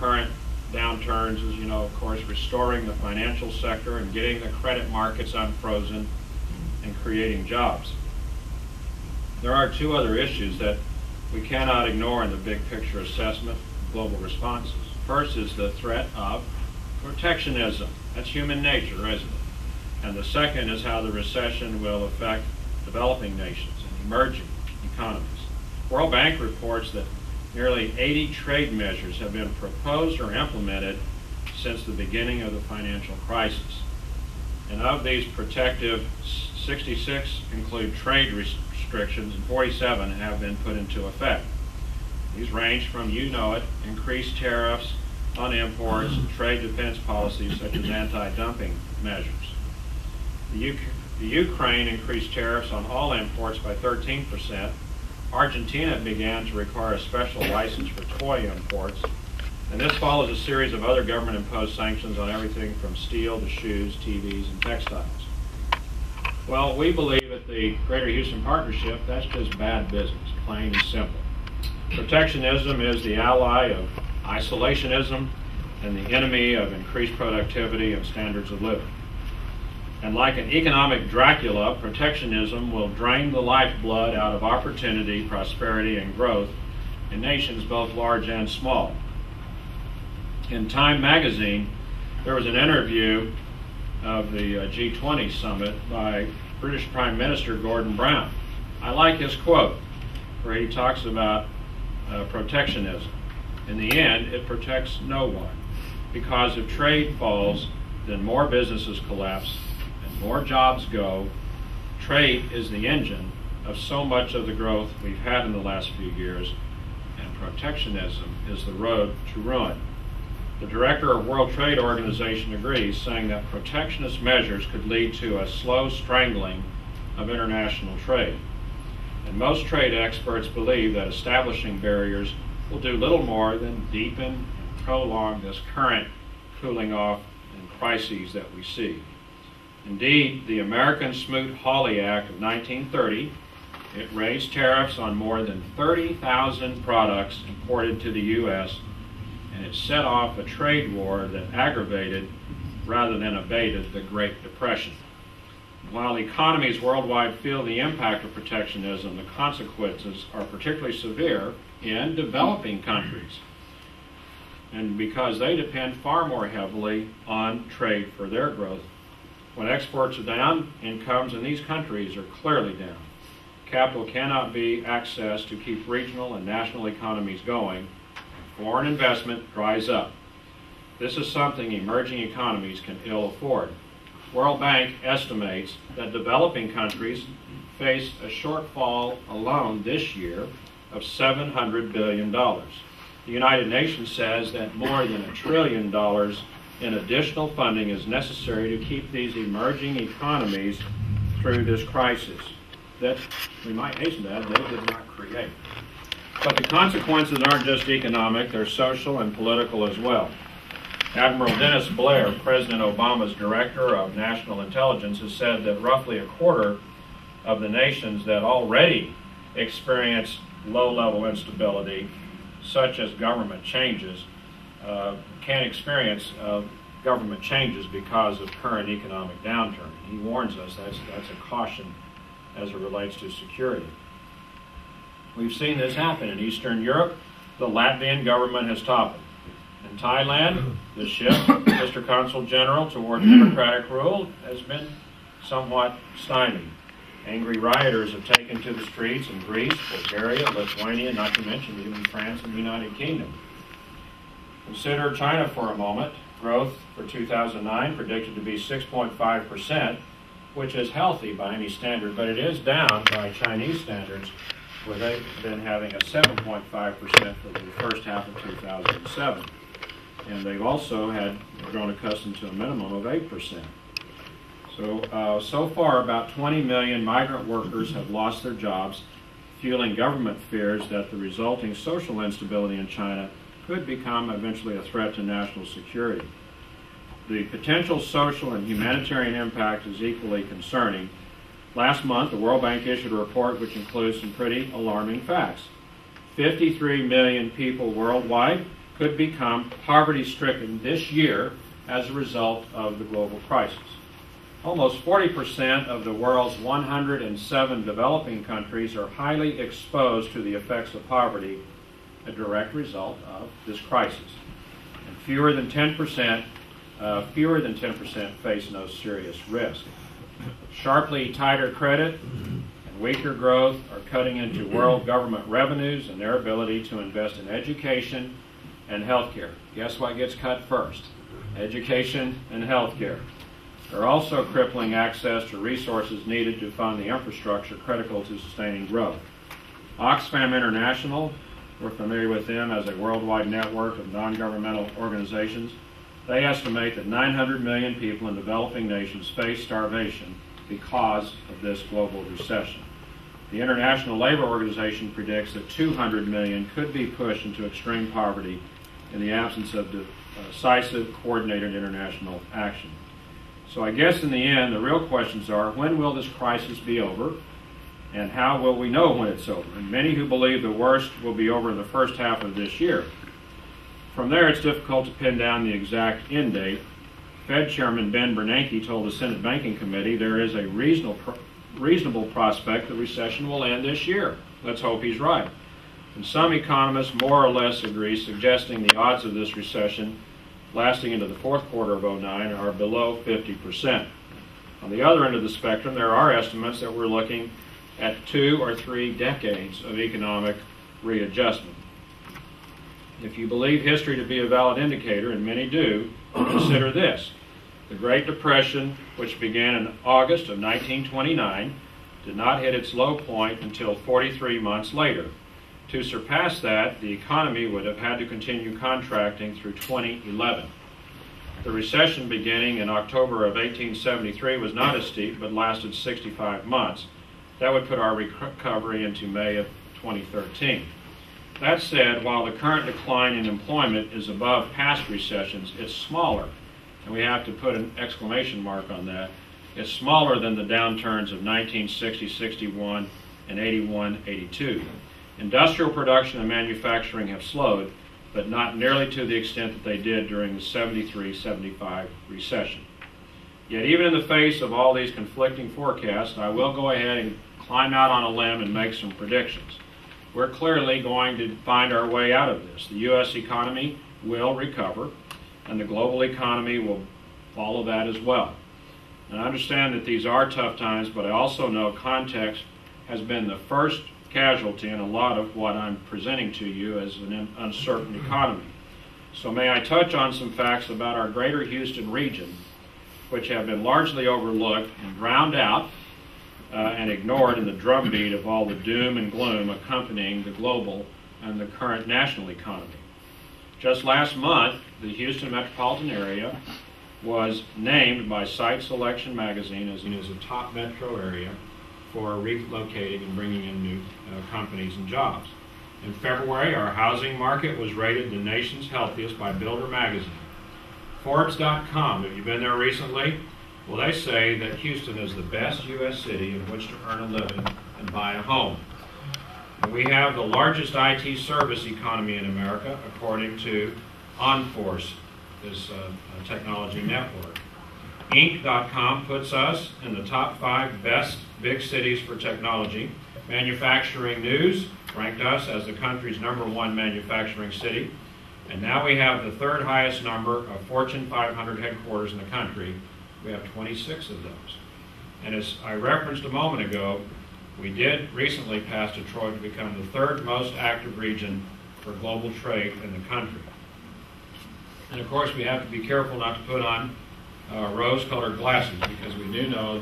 current downturns is, of course, restoring the financial sector and getting the credit markets unfrozen and creating jobs. There are two other issues that we cannot ignore in the big picture assessment of global responses. First is the threat of protectionism. That's human nature, isn't it? And the second is how the recession will affect developing nations and emerging economies. World Bank reports that nearly 80 trade measures have been proposed or implemented since the beginning of the financial crisis. And of these protective, 66 include trade restrictions and 47 have been put into effect. These range from, increased tariffs on imports and trade defense policies such as anti-dumping measures. The Ukraine increased tariffs on all imports by 13%. Argentina began to require a special license for toy imports. And this follows a series of other government-imposed sanctions on everything from steel to shoes, TVs, and textiles. Well, we believe at the Greater Houston Partnership that's just bad business, plain and simple. Protectionism is the ally of isolationism and the enemy of increased productivity and standards of living. And like an economic Dracula, protectionism will drain the lifeblood out of opportunity, prosperity, and growth in nations both large and small. In Time magazine, there was an interview of the G20 summit by British Prime Minister Gordon Brown. I like his quote, where he talks about protectionism. In the end, it protects no one, because if trade falls, then more businesses collapse, more jobs go. Trade is the engine of so much of the growth we've had in the last few years, and protectionism is the road to ruin. The director of World Trade Organization agrees, saying that protectionist measures could lead to a slow strangling of international trade. And most trade experts believe that establishing barriers will do little more than deepen and prolong this current cooling off and crises that we see. Indeed, the American Smoot-Hawley Act of 1930, it raised tariffs on more than 30,000 products imported to the U.S., and it set off a trade war that aggravated rather than abated the Great Depression. While economies worldwide feel the impact of protectionism, the consequences are particularly severe in developing countries, and because they depend far more heavily on trade for their growth. When exports are down, incomes in these countries are clearly down. Capital cannot be accessed to keep regional and national economies going. Foreign investment dries up. This is something emerging economies can ill afford. World Bank estimates that developing countries face a shortfall alone this year of $700 billion. The United Nations says that more than $1 trillion in additional funding is necessary to keep these emerging economies through this crisis that, we might hasten to add, they did not create. But the consequences aren't just economic, they're social and political as well. Admiral Dennis Blair, President Obama's Director of National Intelligence, has said that roughly a quarter of the nations that already experience low-level instability, such as government changes, can experience government changes because of current economic downturn. He warns us that's a caution as it relates to security. We've seen this happen in Eastern Europe. The Latvian government has toppled. In Thailand, the shift, Mr. Consul General, toward democratic rule has been somewhat stymied. Angry rioters have taken to the streets in Greece, Bulgaria, Lithuania, not to mention even France and the United Kingdom. Consider China for a moment. Growth for 2009 predicted to be 6.5%, which is healthy by any standard, but it is down by Chinese standards, where they've been having a 7.5% for the first half of 2007. And they've also had grown accustomed to a minimum of 8%. So far, about 20 million migrant workers have lost their jobs, fueling government fears that the resulting social instability in China could become eventually a threat to national security. The potential social and humanitarian impact is equally concerning. Last month, the World Bank issued a report which includes some pretty alarming facts. 53 million people worldwide could become poverty-stricken this year as a result of the global crisis. Almost 40% of the world's 107 developing countries are highly exposed to the effects of poverty, a direct result of this crisis. And fewer than 10% face no serious risk. Sharply tighter credit and weaker growth are cutting into world government revenues and their ability to invest in education and health care. Guess what gets cut first? Education and health care. They're also crippling access to resources needed to fund the infrastructure critical to sustaining growth. Oxfam International, we're familiar with them as a worldwide network of non-governmental organizations. They estimate that 900 million people in developing nations face starvation because of this global recession. The International Labor Organization predicts that 200 million could be pushed into extreme poverty in the absence of decisive, coordinated international action. So I guess in the end, the real questions are, when will this crisis be over? And how will we know when it's over? And many who believe the worst will be over in the first half of this year. From there, it's difficult to pin down the exact end date. Fed Chairman Ben Bernanke told the Senate Banking Committee there is a reasonable prospect the recession will end this year. Let's hope he's right. And some economists more or less agree, suggesting the odds of this recession lasting into the fourth quarter of 2009 are below 50%. On the other end of the spectrum, there are estimates that we're looking at 2 or 3 decades of economic readjustment. If you believe history to be a valid indicator, and many do, consider this. The Great Depression, which began in August of 1929, did not hit its low point until 43 months later. To surpass that, the economy would have had to continue contracting through 2011. The recession beginning in October of 1873 was not as steep, but lasted 65 months. That would put our recovery into May of 2013. That said, while the current decline in employment is above past recessions, it's smaller, and we have to put an exclamation mark on that. It's smaller than the downturns of 1960, 61, and 81, 82. Industrial production and manufacturing have slowed, but not nearly to the extent that they did during the 73-75 recession. Yet even in the face of all these conflicting forecasts, I will go ahead and climb out on a limb and make some predictions. We're clearly going to find our way out of this. The U.S. economy will recover, and the global economy will follow that as well. And I understand that these are tough times, but I also know context has been the first casualty in a lot of what I'm presenting to you as an uncertain economy. So may I touch on some facts about our greater Houston region, which have been largely overlooked and drowned out and ignored in the drumbeat of all the doom and gloom accompanying the global and the current national economy. Just last month, the Houston metropolitan area was named by Site Selection magazine as a top metro area for relocating and bringing in new companies and jobs. In February, our housing market was rated the nation's healthiest by Builder magazine. Forbes.com, have you been there recently? Well, they say that Houston is the best U.S. city in which to earn a living and buy a home. And we have the largest IT service economy in America, according to Onforce, this technology network. Inc.com puts us in the top 5 best big cities for technology. Manufacturing News ranked us as the country's #1 manufacturing city. And now we have the 3rd highest number of Fortune 500 headquarters in the country. We have 26 of those. And as I referenced a moment ago, we did recently pass Detroit to become the 3rd most active region for global trade in the country. And of course, we have to be careful not to put on rose-colored glasses, because we do know